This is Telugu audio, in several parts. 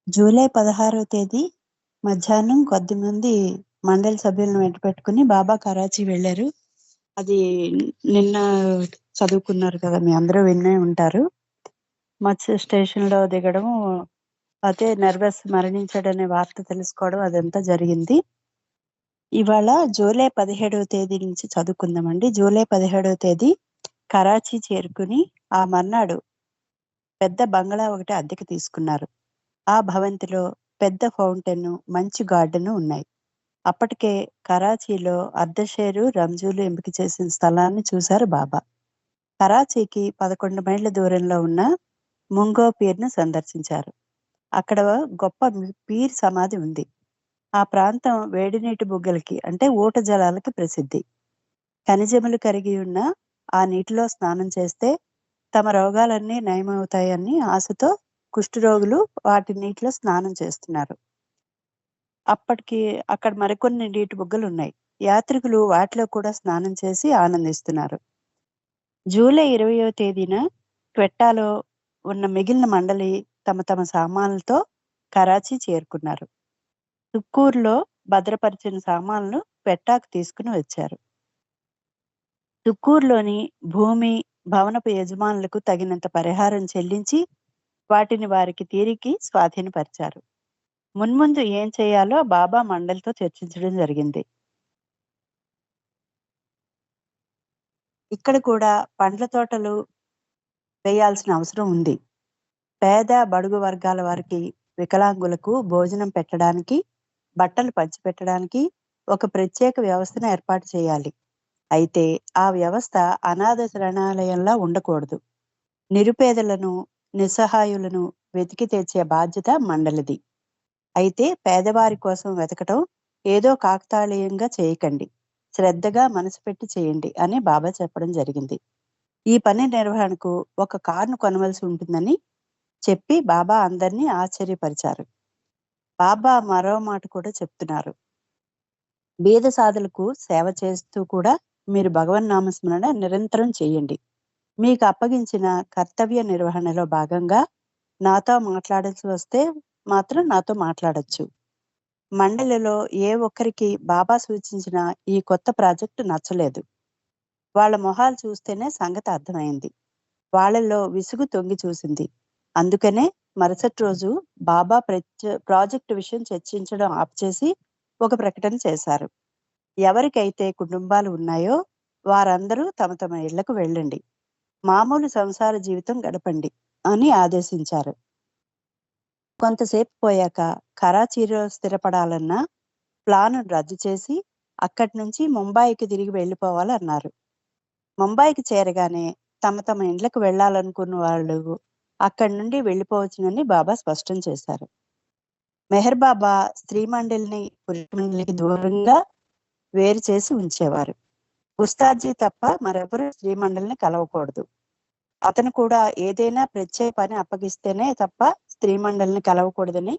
జూలై 16వ తేదీ మధ్యాహ్నం కొద్దిమంది మండలి సభ్యులను వెంట పెట్టుకుని బాబా కరాచీ వెళ్ళారు. అది నిన్న చదువుకున్నారు కదా, మీ అందరూ వినే ఉంటారు. మత్స్య స్టేషన్లో దిగడం, అదే నర్వస్ మరణించాడనే వార్త తెలుసుకోవడం, అదంతా జరిగింది. ఇవాళ జూలై 17వ తేదీ నుంచి చదువుకుందామండి. జూలై 17వ తేదీ కరాచీ చేరుకుని ఆ మర్నాడు పెద్ద బంగళా ఒకటి అద్దెకి తీసుకున్నారు. ఆ భవంతిలో పెద్ద ఫౌంటైన్, మంచి గార్డెన్ ఉన్నాయి. అప్పటికే కరాచీలో అర్ధషేరు, రంజూలు ఎంపిక చేసిన స్థలాన్ని చూశారు బాబా. కరాచీకి 11 మైళ్ళ దూరంలో ఉన్న ముంగో పీర్ను సందర్శించారు. అక్కడ గొప్ప పీర్ సమాధి ఉంది. ఆ ప్రాంతం వేడినీటి బుగ్గలకి అంటే ఊట జలాలకి ప్రసిద్ధి. ఖనిజములు కరిగి ఉన్న ఆ నీటిలో స్నానం చేస్తే తమ రోగాలన్నీ నయమవుతాయని ఆశతో కుష్ఠరోగులు వాటి నీటిలో స్నానం చేస్తున్నారు. అప్పటికి అక్కడ మరికొన్ని నీటి బుగ్గలు ఉన్నాయి. యాత్రికులు వాటిలో కూడా స్నానం చేసి ఆనందిస్తున్నారు. జూలై 20వ తేదీన క్వెట్టాలో ఉన్న మిగిలిన మండలి తమ తమ సామాన్లతో కరాచీ చేరుకున్నారు. తుక్కూరులో భద్రపరిచిన సామాన్లను క్వెట్టాకు తీసుకుని వచ్చారు. తుక్కూరులోని భూమి, భవనపు యజమానులకు తగినంత పరిహారం చెల్లించి వాటిని వారికి తిరిగి స్వాధీనపరిచారు. మున్ముందు ఏం చేయాలో బాబా మండలితో చర్చించడం జరిగింది. ఇక్కడ కూడా పండ్ల తోటలు వేయాల్సిన అవసరం ఉంది. పేద బడుగు వర్గాల వారికి, వికలాంగులకు భోజనం పెట్టడానికి, బట్టలు పంచిపెట్టడానికి ఒక ప్రత్యేక వ్యవస్థను ఏర్పాటు చేయాలి. అయితే ఆ వ్యవస్థ అనాథ శరణాలయంలా ఉండకూడదు. నిరుపేదలను, నిస్సహాయులను వెతికి తెచ్చే బాధ్యత మండలిది. అయితే పేదవారి కోసం వెతకటం ఏదో కాకతాళీయంగా చేయకండి, శ్రద్ధగా మనసు పెట్టి చేయండి అని బాబా చెప్పడం జరిగింది. ఈ పని నిర్వహణకు ఒక కారును కొనవలసి ఉంటుందని చెప్పి బాబా అందరినీ ఆశ్చర్యపరిచారు. బాబా మరో మాట కూడా చెప్తున్నారు. బీద సాధులకు సేవ చేస్తూ కూడా మీరు భగవన్ నామస్మరణ నిరంతరం చేయండి. మీకు అప్పగించిన కర్తవ్య నిర్వహణలో భాగంగా నాతో మాట్లాడాల్సి వస్తే మాత్రం నాతో మాట్లాడొచ్చు. మండలిలో ఏ ఒక్కరికి బాబా సూచించిన ఈ కొత్త ప్రాజెక్టు నచ్చలేదు. వాళ్ళ మొహాలు చూస్తేనే సంగతి అర్థమైంది. వాళ్ళల్లో విసుగు తొంగి చూసింది. అందుకనే మరుసటి రోజు బాబా ప్రాజెక్టు విషయం చర్చించడం ఆపుచేసి ఒక ప్రకటన చేశారు. ఎవరికైతే కుటుంబాలు ఉన్నాయో వారందరూ తమ తమ ఇళ్లకు వెళ్ళండి, మామూలు సంసార జీవితం గడపండి అని ఆదేశించారు. కొంతసేపు పోయాక కరాచీలో స్థిరపడాలన్న ప్లాను రద్దు చేసి అక్కడి నుంచి ముంబాయికి తిరిగి వెళ్ళిపోవాలన్నారు. ముంబాయికి చేరగానే తమ తమ ఇండ్లకు వెళ్ళాలనుకున్న వాళ్ళు అక్కడి నుండి వెళ్ళిపోవచ్చునని బాబా స్పష్టం చేశారు. మెహర్ బాబా స్త్రీ మండలిని పురుష మండలికి దూరంగా వేరు చేసి ఉంచేవారు. ఉస్తాద్జీ తప్ప మరెవరూ స్త్రీ మండలిని కలవకూడదు. అతను కూడా ఏదైనా ప్రత్యేక పని అప్పగిస్తేనే తప్ప స్త్రీ మండలిని కలవకూడదని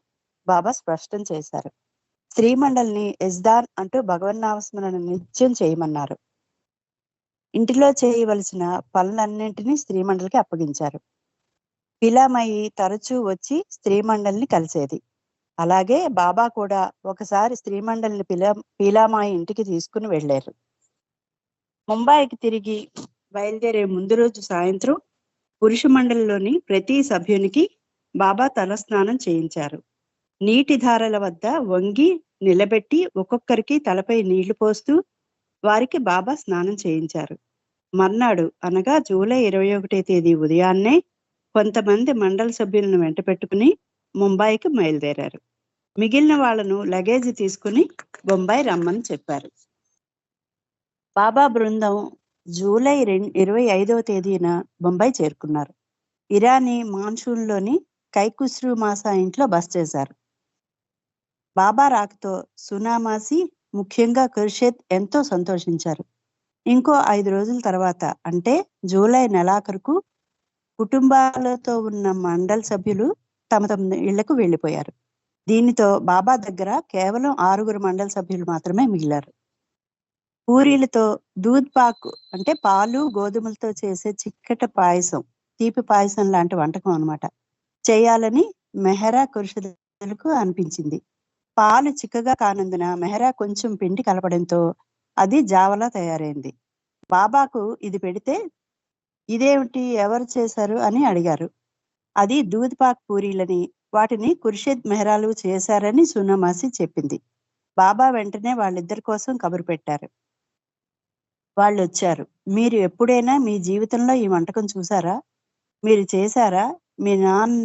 బాబా స్పష్టం చేశారు. స్త్రీ మండలిని యజ్దాన్ అంటూ భగవన్ నామస్మరణ నిత్యం చేయమన్నారు. ఇంటిలో చేయవలసిన పనులన్నింటినీ స్త్రీ మండలికి అప్పగించారు. పిలామయి తరచూ వచ్చి స్త్రీ మండలిని కలిసేది. అలాగే బాబా కూడా ఒకసారి స్త్రీ మండలిని పీలామాయి ఇంటికి తీసుకుని వెళ్ళారు. ముంబాయికి తిరిగి బయలుదేరే ముందు రోజు సాయంత్రం పురుష మండలిలోని ప్రతి సభ్యునికి బాబా తలస్నానం చేయించారు. నీటి ధారల వద్ద వంగి నిలబెట్టి ఒక్కొక్కరికి తలపై నీళ్లు పోస్తూ వారికి బాబా స్నానం చేయించారు. మర్నాడు అనగా జూలై 21వ తేదీ ఉదయాన్నే కొంతమంది మండలి సభ్యులను వెంట పెట్టుకుని ముంబాయికి బయలుదేరారు. మిగిలిన వాళ్లను లగేజ్ తీసుకుని బొంబాయి రమ్మని చెప్పారు. బాబా బృందం జూలై 25వ తేదీన బొంబాయి చేరుకున్నారు. ఇరానీ మాన్సూన్లోని కైకుస్రు మాసా ఇంట్లో బస చేశారు. బాబా రాకతో సునామాసి, ముఖ్యంగా ఖుర్షేద్ ఎంతో సంతోషించారు. ఇంకో 5 రోజుల తర్వాత అంటే జూలై నెలాఖరుకు కుటుంబాలతో ఉన్న మండలి సభ్యులు తమ తమ ఇళ్లకు వెళ్ళిపోయారు. దీనితో బాబా దగ్గర కేవలం 6 మండలి సభ్యులు మాత్రమే మిగిలారు. పూరీలతో దూద్ పాక్ అంటే పాలు గోధుమలతో చేసే చిక్కటి పాయసం, తీపి పాయసం లాంటి వంటకం అన్నమాట, చేయాలని మెహరా ఖుర్షిద్ రోజులకు అనిపించింది. పాలు చిక్కగా కానందున మెహరా కొంచెం పిండి కలపడంతో అది జావలా తయారైంది. బాబాకు ఇది పెడితే, "ఇదేమిటి? ఎవరు చేశారు?" అని అడిగారు. అది దూద్ పాక్ పూరీలని, వాటిని ఖుర్షీద్ మెహరాలు చేశారని సూనమాసి చెప్పింది. బాబా వెంటనే వాళ్ళిద్దరి కోసం కబురు పెట్టారు. వాళ్ళొచ్చారు. "మీరు ఎప్పుడైనా మీ జీవితంలో ఈ వంటకం చూసారా? మీరు చేశారా? మీ నాన్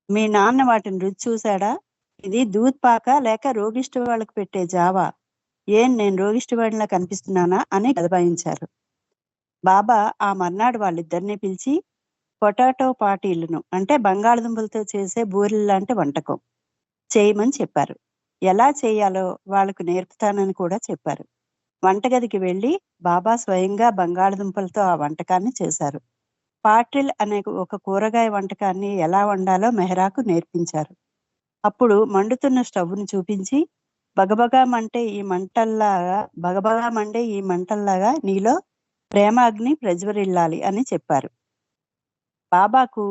మీ నాన్న వాటిని రుచి చూసాడా? ఇది దూద్ పాకా లేక రోగిష్టి వాళ్ళకి పెట్టే జావా? ఏం నేను రోగిష్టి వాడిలా కనిపిస్తున్నానా?" అని గదబాయించారు. బాబా ఆ మర్నాడు వాళ్ళిద్దరినీ పిలిచి పొటాటో పాటీలను, అంటే బంగాళదుంపలతో చేసే బూరెల్లాంటి వంటకం చేయమని చెప్పారు. ఎలా చేయాలో వాళ్ళకు నేర్పుతానని కూడా చెప్పారు. వంటగదికి వెళ్లి బాబా స్వయంగా బంగాళదుంపలతో ఆ వంటకాన్ని చేశారు. పాటిల్ అనే ఒక కూరగాయ వంటకాన్ని ఎలా వండాలో మెహరాకు నేర్పించారు. అప్పుడు మండుతున్న స్టవ్‌ను చూపించి, బగబగా మండే ఈ మంటల్లాగా నీలో ప్రేమాగ్ని ప్రజ్వరిల్లాలి అని చెప్పారు. బాబాకు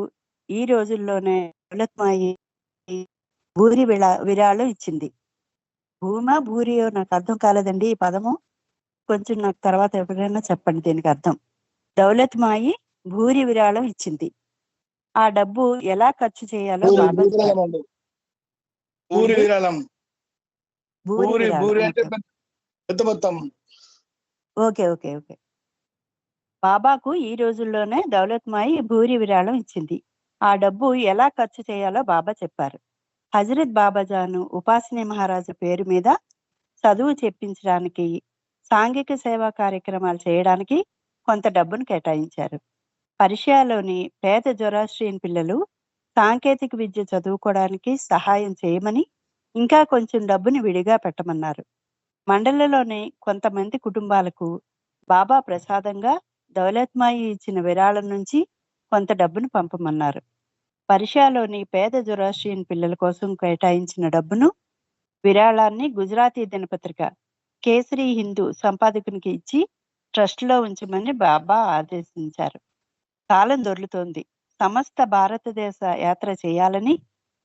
ఈ రోజుల్లోనే దౌలత్మాయి భూరి విరాళం ఇచ్చింది. భూమా, భూరియో నాకు అర్థం కాలేదండి ఈ పదము. కొంచెం నాకు తర్వాత ఎప్పుడైనా చెప్పండి దీనికి అర్థం. దౌలత్మాయి భూరి విరాళం ఇచ్చింది. ఆ డబ్బు ఎలా ఖర్చు చేయాలో పూరి బాబా విరాళం చెప్పారు. అండి. పూరి ఏంటి? విరాళం. భూరి పూరి విరాళం. పూరి అంటే ఓకే. పెద్ద మొత్తం. ఓకే. బాబాకు ఈ రోజుల్లోనే దౌలత్మాయి భూరి విరాళం ఇచ్చింది. ఆ డబ్బు ఎలా ఖర్చు చేయాలో బాబా చెప్పారు. హజరత్ బాబాజాను ఉపాసిని మహారాజు పేరు మీద చదువు చెప్పించడానికి, సాంఘిక సేవా కార్యక్రమాలు చేయడానికి కొంత డబ్బును కేటాయించారు. పర్షియాలోని పేద జొరాస్ట్రియన్ పిల్లలు సాంకేతిక విద్య చదువుకోవడానికి సహాయం చేయమని, ఇంకా కొంచెం డబ్బుని విడిగా పెట్టమన్నారు. మండలంలోని కొంతమంది కుటుంబాలకు బాబా ప్రసాదంగా దౌలత్మాయి ఇచ్చిన విరాళం నుంచి కొంత డబ్బును పంపమన్నారు. పర్షియాలోని పేద జొరాస్ట్రియన్ పిల్లల కోసం కేటాయించిన డబ్బును, విరాళాన్ని గుజరాతీ దినపత్రిక కేసరి హిందూ సంపాదకునికి ఇచ్చి ట్రస్టులో ఉంచమని బాబా ఆదేశించారు. కాలం దొర్లుతోంది. సమస్త భారతదేశ యాత్ర చేయాలని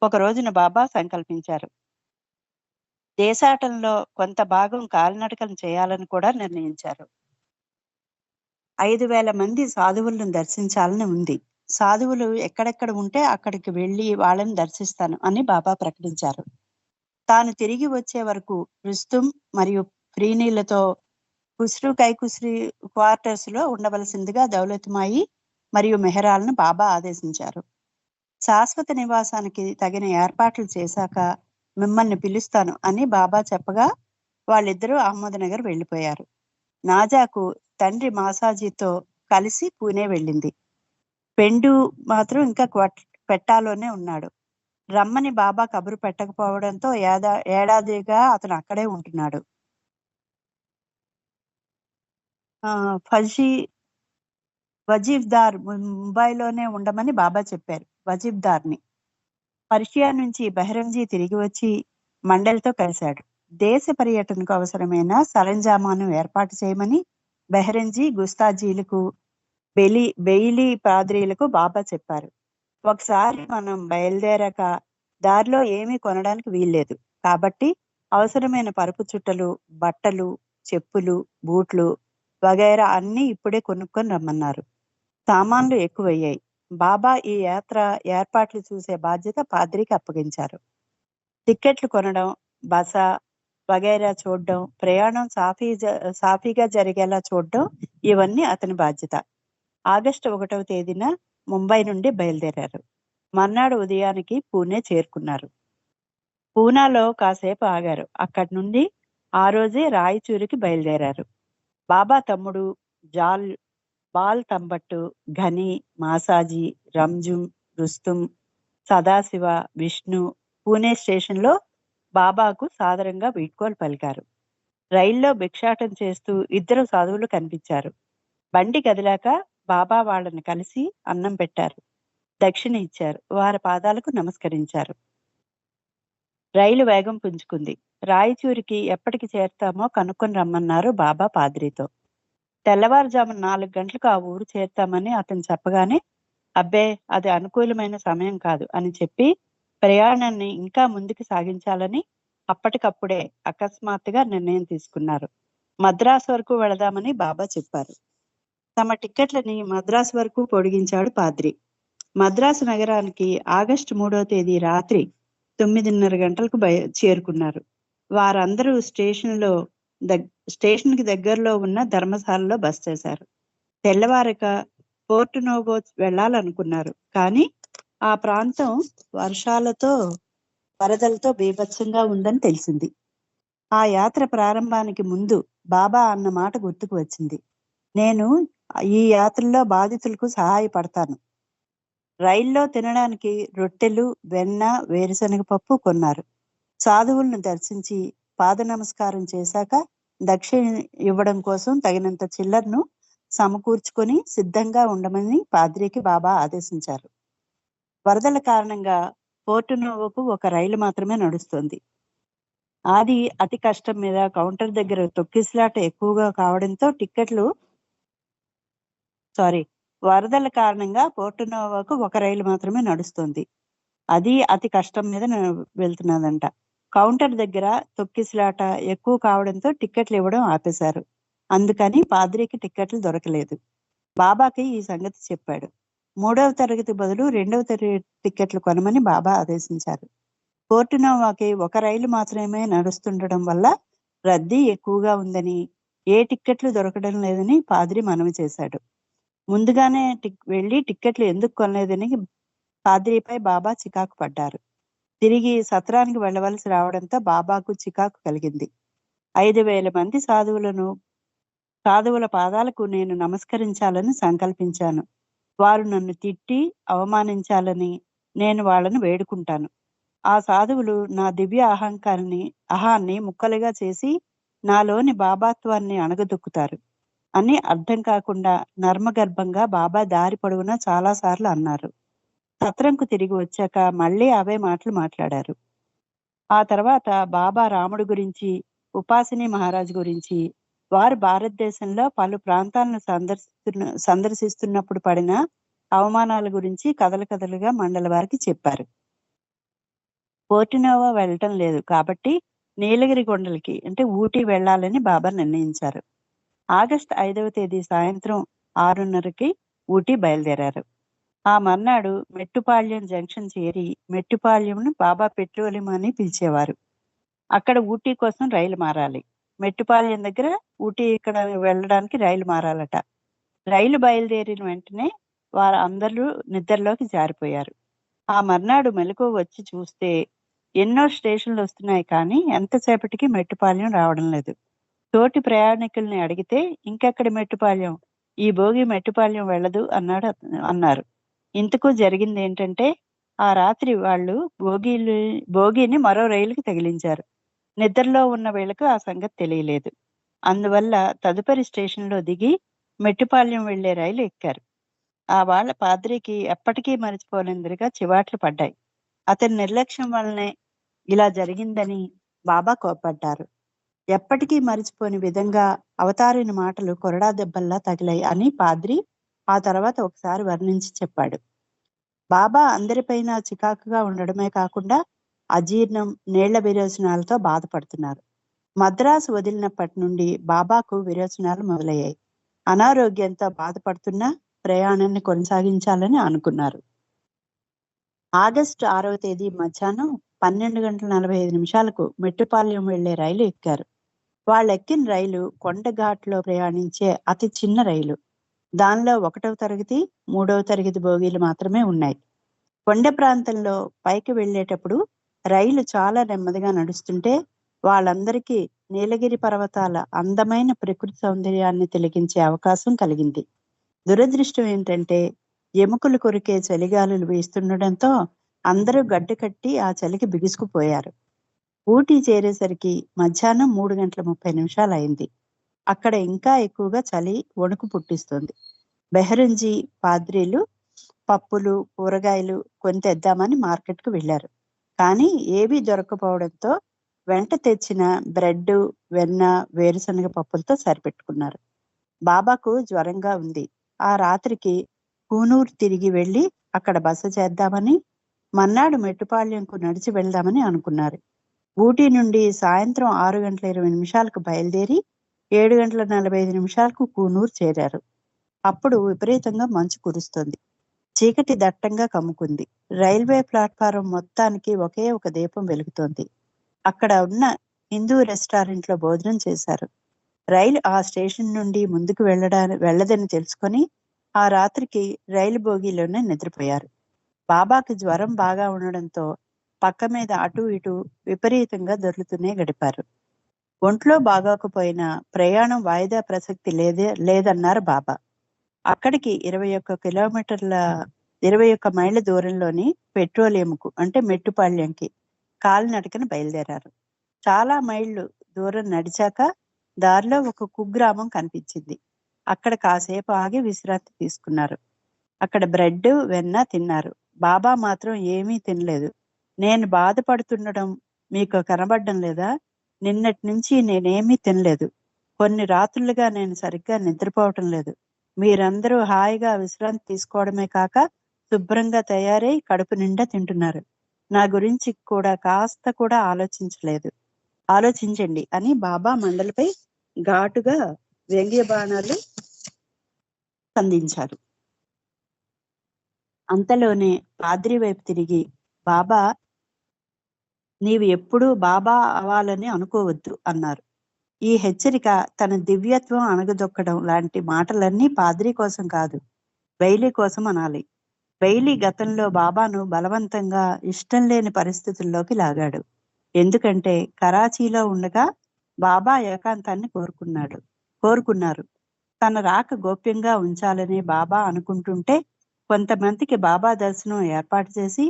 ఒక రోజున బాబా సంకల్పించారు. దేశాటంలో కొంత భాగం కాలినడకన చేయాలని కూడా నిర్ణయించారు. 5,000 మంది సాధువులను దర్శించాలని ఉంది. సాధువులు ఎక్కడెక్కడ ఉంటే అక్కడికి వెళ్లి వాళ్ళని దర్శిస్తాను అని బాబా ప్రకటించారు. తాను తిరిగి వచ్చే వరకు రుస్తుం మరియు ఫ్రీనీలతో ఖుస్రు కైకుస్రి క్వార్టర్స్ లో ఉండవలసిందిగా దౌలత్మాయి మరియు మెహరాలను బాబా ఆదేశించారు. శాశ్వత నివాసానికి తగిన ఏర్పాట్లు చేశాక మిమ్మల్ని పిలుస్తాను అని బాబా చెప్పగా వాళ్ళిద్దరూ అహ్మద్నగర్ వెళ్ళిపోయారు. నాజాకు తండ్రి మాసాజీతో కలిసి పూణే వెళ్ళింది. పెండు మాత్రం ఇంకా క్వెట్టాలోనే ఉన్నాడు. రమ్మని బాబా కబురు పెట్టకపోవడంతో ఏడాదిగా అతను అక్కడే ఉంటున్నాడు. ఫజీ వజీఫ్దార్ ముంబైలోనే ఉండమని బాబా చెప్పారు. వజీఫ్దార్ని పర్షియా నుంచి బెహరంజీ తిరిగి వచ్చి మండలితో కలిశాడు. దేశ పర్యటనకు అవసరమైన సరంజామాను ఏర్పాటు చేయమని బెహరంజీ, గుస్తాజీలకు, బెయిలీ పాద్రీలకు బాబా చెప్పారు. ఒకసారి మనం బయలుదేరాక దారిలో ఏమీ కొనడానికి వీల్లేదు. కాబట్టి అవసరమైన పరుపు చుట్టలు, బట్టలు, చెప్పులు, బూట్లు వగైరా అన్నీ ఇప్పుడే కొనుక్కొని రమ్మన్నారు. సామాన్లు ఎక్కువయ్యాయి. బాబా ఈ యాత్ర ఏర్పాట్లు చూసే బాధ్యత పాద్రికి అప్పగించారు. టిక్కెట్లు కొనడం, బస వగైరా చూడడం, ప్రయాణం సాఫీగా జరిగేలా చూడడం ఇవన్నీ అతని బాధ్యత. ఆగస్టు 1వ తేదీన ముంబై నుండి బయలుదేరారు. మర్నాడు ఉదయానికి పూణే చేరుకున్నారు. పూనాలో కాసేపు ఆగారు. అక్కడి నుండి ఆ రోజే రాయచూరికి బయలుదేరారు. బాబా తమ్ముడు బాల్ తంబట్టు, ఘని, మాసాజీ, రంజుం, రుస్తుం, సదాశివ, విష్ణు పూణే స్టేషన్లో బాబాకు సాదరంగా వీడ్కోలు పలికారు. రైల్లో భిక్షాటన చేస్తూ ఇద్దరు సాధువులు కనిపించారు. బండి కదిలాక బాబా వాళ్ళని కలిసి అన్నం పెట్టారు, దక్షిణ ఇచ్చారు. వారి పాదాలకు నమస్కరించారు. రైలు వేగం పుంజుకుంది. రాయచూరికి ఎప్పటికి చేరుతామో కనుక్కొని రమ్మన్నారు బాబా పాద్రితో. తెల్లవారుజామున 4 గంటలకు ఆ ఊరు చేరుతామని అతను చెప్పగానే, అబ్బే అది అనుకూలమైన సమయం కాదు అని చెప్పి ప్రయాణాన్ని ఇంకా ముందుకు సాగించాలని అప్పటికప్పుడే అకస్మాత్తుగా నిర్ణయం తీసుకున్నారు. మద్రాసు వరకు వెళదామని బాబా చెప్పారు. తమ టిక్కెట్లని మద్రాసు వరకు పొడిగించాడు పాద్రి. మద్రాసు నగరానికి ఆగస్టు 3వ తేదీ రాత్రి 9:30 గంటలకు చేరుకున్నారు. వారందరూ స్టేషన్కి దగ్గరలో ఉన్న ధర్మశాలలో బస చేశారు. తెల్లవారక పోర్ట్ నోవో వెళ్ళాలనుకున్నారు. కానీ ఆ ప్రాంతం వర్షాలతో వరదలతో బీభత్సంగా ఉందని తెలిసింది. ఆ యాత్ర ప్రారంభానికి ముందు బాబా అన్న మాట గుర్తుకు వచ్చింది. నేను ఈ యాత్రలో బాధితులకు సహాయపడతాను. రైల్లో తినడానికి రొట్టెలు, వెన్న, వేరుశనగ పప్పు కొన్నారు. సాధువులను దర్శించి పాద నమస్కారం చేశాక దక్షిణ ఇవ్వడం కోసం తగినంత చిల్లర్ను సమకూర్చుకొని సిద్ధంగా ఉండమని పాద్రికి బాబా ఆదేశించారు. వరదల కారణంగా పోర్టు నోవోకు ఒక రైలు మాత్రమే నడుస్తోంది. అది అతి కష్టం మీద కౌంటర్ దగ్గర తొక్కిసలాట ఎక్కువగా కావడంతో వరదల కారణంగా పోర్టు నోవోకు ఒక రైలు మాత్రమే నడుస్తోంది. అది అతి కష్టం మీద వెళ్తున్నదంట. కౌంటర్ దగ్గర తొక్కిసలాట ఎక్కువ కావడంతో టిక్కెట్లు ఇవ్వడం ఆపేశారు. అందుకని పాద్రికి టిక్కెట్లు దొరకలేదు. బాబాకి ఈ సంగతి చెప్పాడు. 3వ తరగతి బదులు 2వ తరగతి టిక్కెట్లు కొనమని బాబా ఆదేశించారు. పోర్టు నోవోకి ఒక రైలు మాత్రమే నడుస్తుండడం వల్ల రద్దీ ఎక్కువగా ఉందని, ఏ టిక్కెట్లు దొరకడం లేదని పాద్రి మనవి చేశాడు. ముందుగానే వెళ్ళి టిక్కెట్లు ఎందుకు కొనలేదని పాద్రిపై బాబా చికాకు పడ్డారు. తిరిగి సత్రానికి వెళ్ళవలసి రావడంతో బాబాకు చికాకు కలిగింది. 5,000 మంది సాధువుల పాదాలకు నేను నమస్కరించాలని సంకల్పించాను. వారు నన్ను తిట్టి అవమానించాలని నేను వాళ్ళను వేడుకుంటాను. ఆ సాధువులు నా దివ్య అహాన్ని ముక్కలుగా చేసి నాలోని బాబాత్వాన్ని అణగదొక్కుతారు అని అర్థం కాకుండా నర్మగర్భంగా బాబా దారి పొడవునా చాలాసార్లు అన్నారు. సత్రంకు తిరిగి వచ్చాక మళ్ళీ అవే మాటలు మాట్లాడారు. ఆ తర్వాత బాబా రాముడు గురించి, ఉపాసిని మహారాజ్ గురించి, వారు భారతదేశంలో పలు ప్రాంతాలను సందర్శిస్తున్నప్పుడు పడిన అవమానాల గురించి కథలుగా మండల వారికి చెప్పారు. పోర్టు నోవో వెళ్ళటం లేదు కాబట్టి నీలగిరి కొండలకి అంటే ఊటీ వెళ్ళాలని బాబా నిర్ణయించారు. ఆగస్టు 5వ తేదీ సాయంత్రం 6:30కి ఊటీ బయలుదేరారు. ఆ మర్నాడు మెట్టుపాళ్యం జంక్షన్ చేరి, మెట్టుపాళ్యంను బాబా పెట్రోలియం అని పిలిచేవారు. అక్కడ ఊటీ కోసం రైలు మారాలి. మెట్టుపాళ్యం దగ్గర ఊటీ ఇక్కడ వెళ్ళడానికి రైలు మారాలట. రైలు బయలుదేరిన వెంటనే వారు అందరూ నిద్రలోకి జారిపోయారు. ఆ మర్నాడు మెలకువ వచ్చి చూస్తే ఎన్నో స్టేషన్లు వస్తున్నాయి, కానీ ఎంతసేపటికి మెట్టుపాళ్యం రావడం లేదు. తోటి ప్రయాణికుల్ని అడిగితే ఇంకెక్కడి మెట్టుపాళ్యం, ఈ భోగి మెట్టుపాళ్యం వెళ్ళదు అన్నారు. ఇంతకు జరిగింది ఏంటంటే, ఆ రాత్రి వాళ్ళు భోగిని మరో రైలుకి తగిలించారు. నిద్రలో ఉన్న వీళ్లకు ఆ సంగతి తెలియలేదు. అందువల్ల తదుపరి స్టేషన్లో దిగి మెట్టుపాళ్యం వెళ్లే రైలు ఎక్కారు. ఆ వాళ్ళ పాద్రికి ఎప్పటికీ మరిచిపోలేనిదిగా చివాట్లు పడ్డాయి. అతని నిర్లక్ష్యం వల్లనే ఇలా జరిగిందని బాబా కోప్పడ్డారు. ఎప్పటికీ మరిచిపోని విధంగా అవతారిని మాటలు కొరడా దెబ్బల్లా తగిలాయి అని పాద్రి ఆ తర్వాత ఒకసారి వర్ణించి చెప్పాడు. బాబా అందరిపైన చికాకుగా ఉండడమే కాకుండా అజీర్ణం, నీళ్ల విరోచనాలతో బాధపడుతున్నారు. మద్రాసు వదిలినప్పటి నుండి బాబాకు విరోచనాలు మొదలయ్యాయి. అనారోగ్యంతో బాధపడుతున్న ప్రయాణాన్ని కొనసాగించాలని అనుకున్నారు. ఆగస్టు 6వ తేదీ మధ్యాహ్నం 12:45 మెట్టుపాళ్యం వెళ్లే రైలు ఎక్కారు. వాళ్ళెక్కిన రైలు కొండఘాట్లో ప్రయాణించే అతి చిన్న రైలు. దానిలో 1వ తరగతి, 3వ తరగతి బోగీలు మాత్రమే ఉన్నాయి. కొండ ప్రాంతంలో పైకి వెళ్ళేటప్పుడు రైలు చాలా నెమ్మదిగా నడుస్తుంటే వాళ్ళందరికీ నీలగిరి పర్వతాల అందమైన ప్రకృతి సౌందర్యాన్ని తిలకించే అవకాశం కలిగింది. దురదృష్టం ఏంటంటే ఎముకలు కొరికే చలిగాలులు వీస్తుండటంతో అందరూ గడ్డ కట్టి ఆ చలికి బిగుసుకుపోయారు. ఊటీ చేరేసరికి మధ్యాహ్నం 3:30 అయింది. అక్కడ ఇంకా ఎక్కువగా చలి వణుకు పుట్టిస్తుంది. బెహరంజీ పాద్రీలు పప్పులు, కూరగాయలు కొని తెద్దామని మార్కెట్కు వెళ్లారు. కానీ ఏవీ దొరకపోవడంతో వెంట తెచ్చిన బ్రెడ్, వెన్న, వేరుశనగ పప్పులతో సరిపెట్టుకున్నారు. బాబాకు జ్వరంగా ఉంది. ఆ రాత్రికి కూనూరు తిరిగి వెళ్ళి అక్కడ బస చేద్దామని మన్నాడు మెట్టుపాళ్యంకు నడిచి వెళ్దామని అనుకున్నారు. ఊటీ నుండి సాయంత్రం 6:20 బయలుదేరి 7:45 కూనూరు చేరారు. అప్పుడు విపరీతంగా మంచు కురుస్తోంది. చీకటి దట్టంగా కమ్ముకుంది. రైల్వే ప్లాట్ఫారం మొత్తానికి ఒకే ఒక దీపం వెలుగుతోంది. అక్కడ ఉన్న హిందూ రెస్టారెంట్లో భోజనం చేశారు. రైలు ఆ స్టేషన్ నుండి ముందుకు వెళ్ళదని తెలుసుకొని ఆ రాత్రికి రైలు బోగీలోనే నిద్రపోయారు. బాబాకి జ్వరం బాగా ఉండడంతో పక్క మీద అటు ఇటు విపరీతంగా దొర్లుతూనే గడిపారు. ఒంట్లో బాగోకపోయినా ప్రయాణం వాయిదా ప్రసక్తి లేదన్నారు బాబా. అక్కడికి 21 మైళ్ళ దూరంలోని పెట్రోలియంకు అంటే మెట్టుపాళ్యంకి కాలినడకన బయలుదేరారు. చాలా మైళ్ళు దూరం నడిచాక దారిలో ఒక కుగ్రామం కనిపించింది. అక్కడ కాసేపు ఆగి విశ్రాంతి తీసుకున్నారు. అక్కడ బ్రెడ్ వెన్న తిన్నారు. బాబా మాత్రం ఏమీ తినలేదు. నేను బాధపడుతుండడం మీకు కనబడడం లేదా? నిన్నటి నుంచి నేనేమీ తినలేదు. కొన్ని రాత్రులుగా నేను సరిగ్గా నిద్రపోవటం లేదు. మీరందరూ హాయిగా విశ్రాంతి తీసుకోవడమే కాక శుభ్రంగా తయారై కడుపు నిండా తింటున్నారు. నా గురించి కూడా కాస్త కూడా ఆలోచించండి అని బాబా మండలపై ఘాటుగా వ్యంగ్య బాణాలు సంధించారు. అంతలోనే పాద్రి వైపు తిరిగి, బాబా, నీవు ఎప్పుడూ బాబా అవ్వాలని అనుకోవద్దు అన్నారు. ఈ హెచ్చరిక తన దివ్యత్వం అణగదొక్కడం లాంటి మాటలన్నీ పాద్రి కోసం కాదు, బెయిలీ కోసం అనాలి. బెయిలీ గతంలో బాబాను బలవంతంగా ఇష్టం లేని పరిస్థితుల్లోకి లాగాడు. ఎందుకంటే కరాచీలో ఉండగా బాబా ఏకాంతాన్ని కోరుకున్నారు. తన రాక గోప్యంగా ఉంచాలని బాబా అనుకుంటుంటే కొంతమందికి బాబా దర్శనం ఏర్పాటు చేసి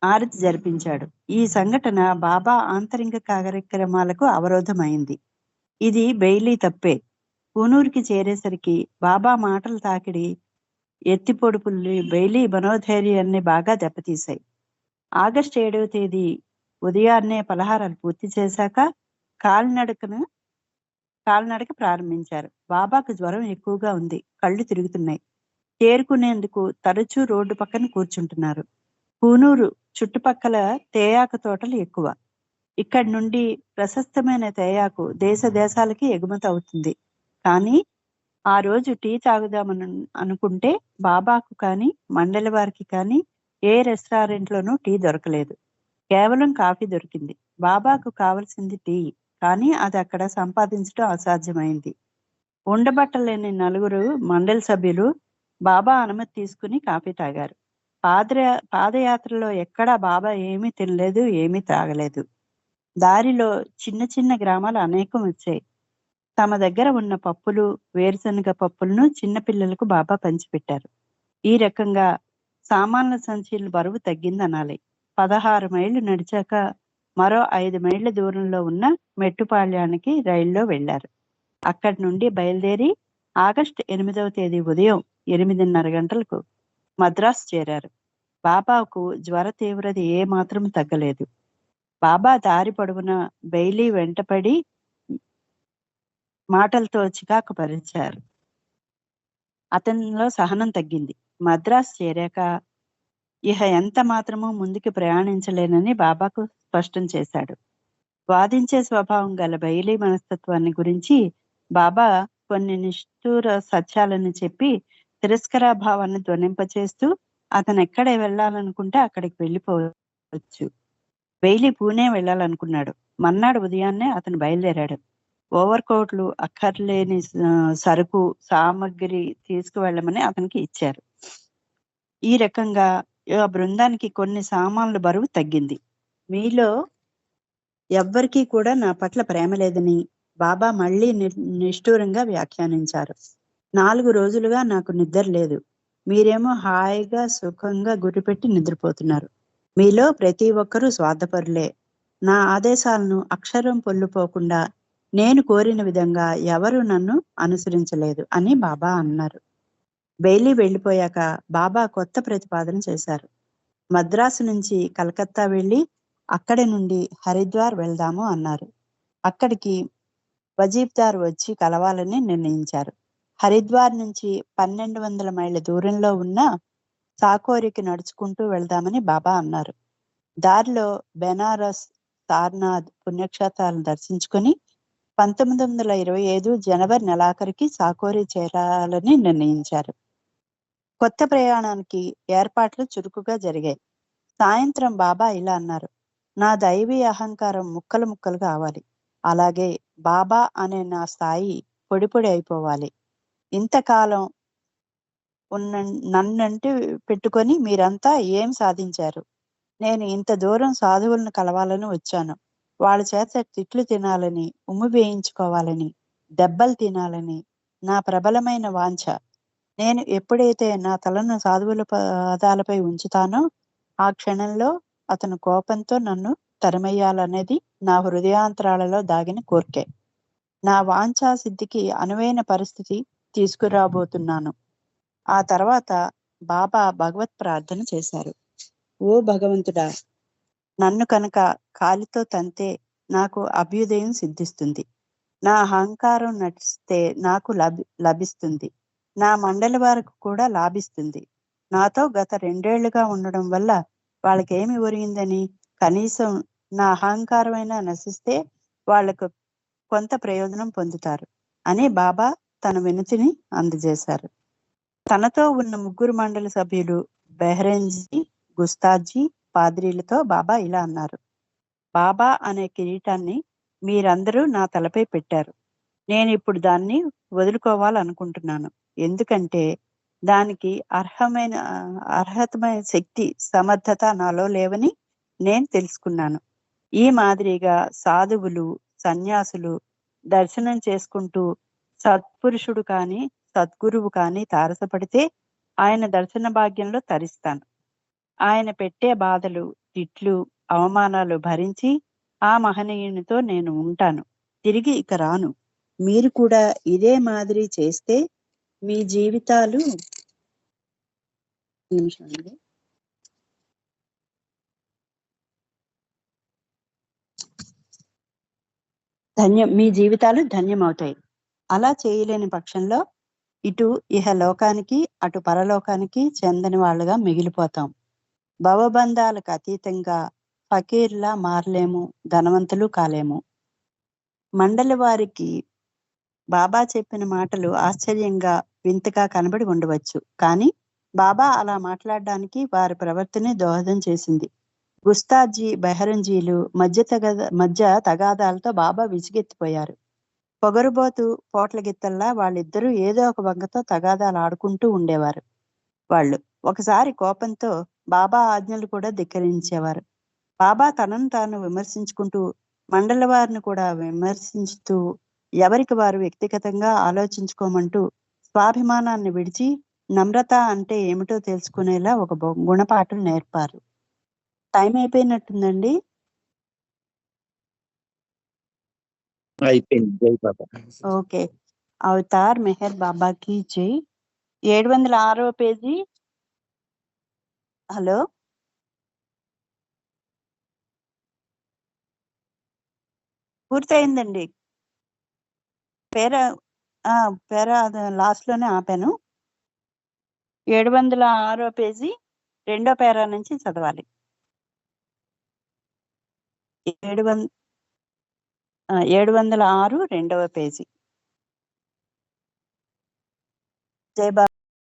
ఆరతి జరిపించాడు. ఈ సంఘటన బాబా ఆంతరింగ కార్యక్రమాలకు అవరోధమైంది. ఇది బెయిలీ తప్పే. కూనూరుకి చేరేసరికి బాబా మాటలు తాకిడి ఎత్తిపొడుపుల్ని బెయిలీ మనోధైర్యాన్ని బాగా దెబ్బతీశాయి. ఆగస్టు 7వ తేదీ ఉదయాన్నే పలహారాలు పూర్తి చేశాక కాలినడక ప్రారంభించారు. బాబాకు జ్వరం ఎక్కువగా ఉంది. కళ్ళు తిరుగుతున్నాయి. చేరుకునేందుకు తరచూ రోడ్డు పక్కన కూర్చుంటున్నారు. కూనూరు చుట్టుపక్కల తేయాకు తోటలు ఎక్కువ. ఇక్కడి నుండి ప్రశస్తమైన తేయాకు దేశాలకి ఎగుమతి అవుతుంది. కానీ ఆ రోజు టీ తాగుదామని అనుకుంటే బాబాకు కానీ మండలి వారికి కానీ ఏ రెస్టారెంట్లోనూ టీ దొరకలేదు. కేవలం కాఫీ దొరికింది. బాబాకు కావలసింది టీ, కానీ అది అక్కడ సంపాదించడం అసాధ్యమైంది. ఉండబట్టలేని 4 మండలి సభ్యులు బాబా అనుమతి తీసుకుని కాఫీ తాగారు. పాదయాత్రలో ఎక్కడా బాబా ఏమీ తినలేదు, ఏమీ తాగలేదు. దారిలో చిన్న చిన్న గ్రామాలు అనేకం వచ్చాయి. తమ దగ్గర ఉన్న పప్పులు, వేరుశనగ పప్పులను చిన్నపిల్లలకు బాబా పంచిపెట్టారు. ఈ రకంగా సామాన్ల సంచుల బరువు తగ్గిందనాలి. 16 మైళ్ళు నడిచాక మరో 5 మైళ్ళ దూరంలో ఉన్న మెట్టుపాళ్యానికి రైల్లో వెళ్లారు. అక్కడి నుండి బయలుదేరి ఆగస్టు 8వ తేదీ ఉదయం 8:30 గంటలకు మద్రాసు చేరారు. బాబాకు జ్వర తీవ్రత ఏ మాత్రం తగ్గలేదు. బాబా దారి పొడవునా బెయిలీ వెంటపడి మాటలతో చికాకు పరిచారు. అతనిలో సహనం తగ్గింది. మద్రాసు చేరాక ఇహ ఎంత మాత్రమూ ముందుకు ప్రయాణించలేనని బాబాకు స్పష్టం చేశాడు. వాదించే స్వభావం గల బెయిలీ మనస్తత్వాన్ని గురించి బాబా కొన్ని నిష్ఠూర సత్యాలను చెప్పి తిరస్కారభావాన్ని ధ్వనింపచేస్తూ అతను ఎక్కడ వెళ్ళాలనుకుంటే అక్కడికి వెళ్ళిపోవచ్చు. బెయిలీ పూణే వెళ్ళాలనుకున్నాడు. మన్నాడు ఉదయాన్నే అతను బయలుదేరాడు. ఓవర్ కోట్లు, అక్కర్లేని సరుకు సామగ్రి తీసుకువెళ్ళమని అతనికి ఇచ్చారు. ఈ రకంగా ఆ బృందానికి కొన్ని సామాన్ల బరువు తగ్గింది. మీలో ఎవ్వరికీ కూడా నా పట్ల ప్రేమ లేదని బాబా మళ్ళీ నిష్ఠూరంగా వ్యాఖ్యానించారు. 4 రోజులుగా నాకు నిద్ర లేదు. మీరేమో హాయిగా సుఖంగా గురిపెట్టి నిద్రపోతున్నారు. మీలో ప్రతి ఒక్కరూ స్వార్థపరులే. నా ఆదేశాలను అక్షరం పొల్లుపోకుండా నేను కోరిన విధంగా ఎవరు నన్ను అనుసరించలేదు అని బాబా అన్నారు. బెయిలీ వెళ్ళిపోయాక బాబా కొత్త ప్రతిపాదన చేశారు. మద్రాసు నుంచి కలకత్తా వెళ్ళి అక్కడి నుండి హరిద్వార్ వెళ్దాము అన్నారు. అక్కడికి వజీబ్దార్ వచ్చి కలవాలని నిర్ణయించారు. హరిద్వార్ నుంచి 1200 మైళ్ళ దూరంలో ఉన్న సాకోరికి నడుచుకుంటూ వెళ్దామని బాబా అన్నారు. దారిలో బెనారస్, సార్నాథ్ పుణ్యక్షేత్రాలను దర్శించుకుని 1925 జనవరి నెలాఖరికి సాకోరి చేరాలని నిర్ణయించారు. కొత్త ప్రయాణానికి ఏర్పాట్లు చురుకుగా జరిగాయి. సాయంత్రం బాబా ఇలా అన్నారు, నా దైవీ అహంకారం ముక్కలు ముక్కలు కావాలి. అలాగే బాబా అనే నా స్థాయి పొడి పొడి అయిపోవాలి. ఇంతకాలం ఉన్న నన్నంటి పెట్టుకొని మీరంతా ఏం సాధించారు? నేను ఇంత దూరం సాధువులను కలవాలని వచ్చాను. వాళ్ళ చేత తిట్లు తినాలని, ఉమ్మి వేయించుకోవాలని, దెబ్బలు తినాలని నా ప్రబలమైన వాంఛ. నేను ఎప్పుడైతే నా తలను సాధువుల పాదాలపై ఉంచుతానో ఆ క్షణంలో అతను కోపంతో నన్ను తరిమెయ్యాలనేది నా హృదయాంతరాలలో దాగిన కోర్కె. నా వాంఛా సిద్ధికి అనువైన పరిస్థితి తీసుకురాబోతున్నాను. ఆ తర్వాత బాబా భగవత్ ప్రార్థన చేశారు. ఓ భగవంతుడా, నన్ను కనుక కాలితో తంతే నాకు అభ్యుదయం సిద్ధిస్తుంది. నా అహంకారం నటిస్తే నాకు లభిస్తుంది. నా మండలి వారికి కూడా లాభిస్తుంది. నాతో గత 2 ఏళ్లుగా ఉండడం వల్ల వాళ్ళకేమి ఒరిగిందని? కనీసం నా అహంకారమైనా నశిస్తే వాళ్లకు కొంత ప్రయోజనం పొందుతారు అని బాబా తన వినతిని అందజేశారు. తనతో ఉన్న 3 మండలి సభ్యులు బెహ్రెన్జీ, గుస్తాజీ, పాద్రీలతో బాబా ఇలా అన్నారు, బాబా అనే కిరీటాన్ని మీరందరూ నా తలపై పెట్టారు. నేను ఇప్పుడు దాన్ని వదులుకోవాలనుకుంటున్నాను. ఎందుకంటే దానికి అర్హతమైన శక్తి, సమర్థత నాలో లేవని నేను తెలుసుకున్నాను. ఈ మాదిరిగా సాధువులు, సన్యాసులు దర్శనం చేసుకుంటూ సత్పురుషుడు కానీ, సద్గురువు కానీ తారసపడితే ఆయన దర్శన భాగ్యంలో తరిస్తాను. ఆయన పెట్టే బాధలు, తిట్లు, అవమానాలు భరించి ఆ మహనీయునితో నేను ఉంటాను. తిరిగి ఇక రాను. మీరు కూడా ఇదే మాదిరి చేస్తే మీ జీవితాలు మీ జీవితాలు ధన్యమవుతాయి. అలా చేయలేని పక్షంలో ఇటు ఇహలోకానికి, అటు పరలోకానికి చెందని వాళ్ళుగా మిగిలిపోతాం. భవబంధాలకు అతీతంగా ఫకీర్లా మారలేము, ధనవంతులు కాలేము. మండలి వారికి బాబా చెప్పిన మాటలు ఆశ్చర్యంగా, వింతగా కనబడి ఉండవచ్చు. కానీ బాబా అలా మాట్లాడడానికి వారి ప్రవర్తనే దోహదం చేసింది. గుస్తాజీ, బెహరంజీలు మధ్య తగాదాలతో బాబా విసిగెత్తిపోయారు. పొగరుబోతు పోట్లగిత్తల్లా వాళ్ళిద్దరూ ఏదో ఒక వంకతో తగాదాలు ఆడుకుంటూ ఉండేవారు. వాళ్ళు ఒకసారి కోపంతో బాబా ఆజ్ఞలు కూడా ధిక్కరించేవారు. బాబా తనను తాను విమర్శించుకుంటూ, మండలి వారిని కూడా విమర్శించుతూ, ఎవరికి వారు వ్యక్తిగతంగా ఆలోచించుకోమంటూ స్వాభిమానాన్ని విడిచి నమ్రత అంటే ఏమిటో తెలుసుకునేలా ఒక గుణపాఠం నేర్పారు. టైం అయిపోయినట్టుందండి. ఓకే. అవతార్ మెహర్ బాబాకి జై. 706వ పేజీ. హలో, పూర్తయిందండి. పేరా లాస్ట్ లోనే ఆపాను. 706వ పేజీ 2వ పేరా నుంచి చదవాలి. 706 2వ పేజీ. జై బాబా.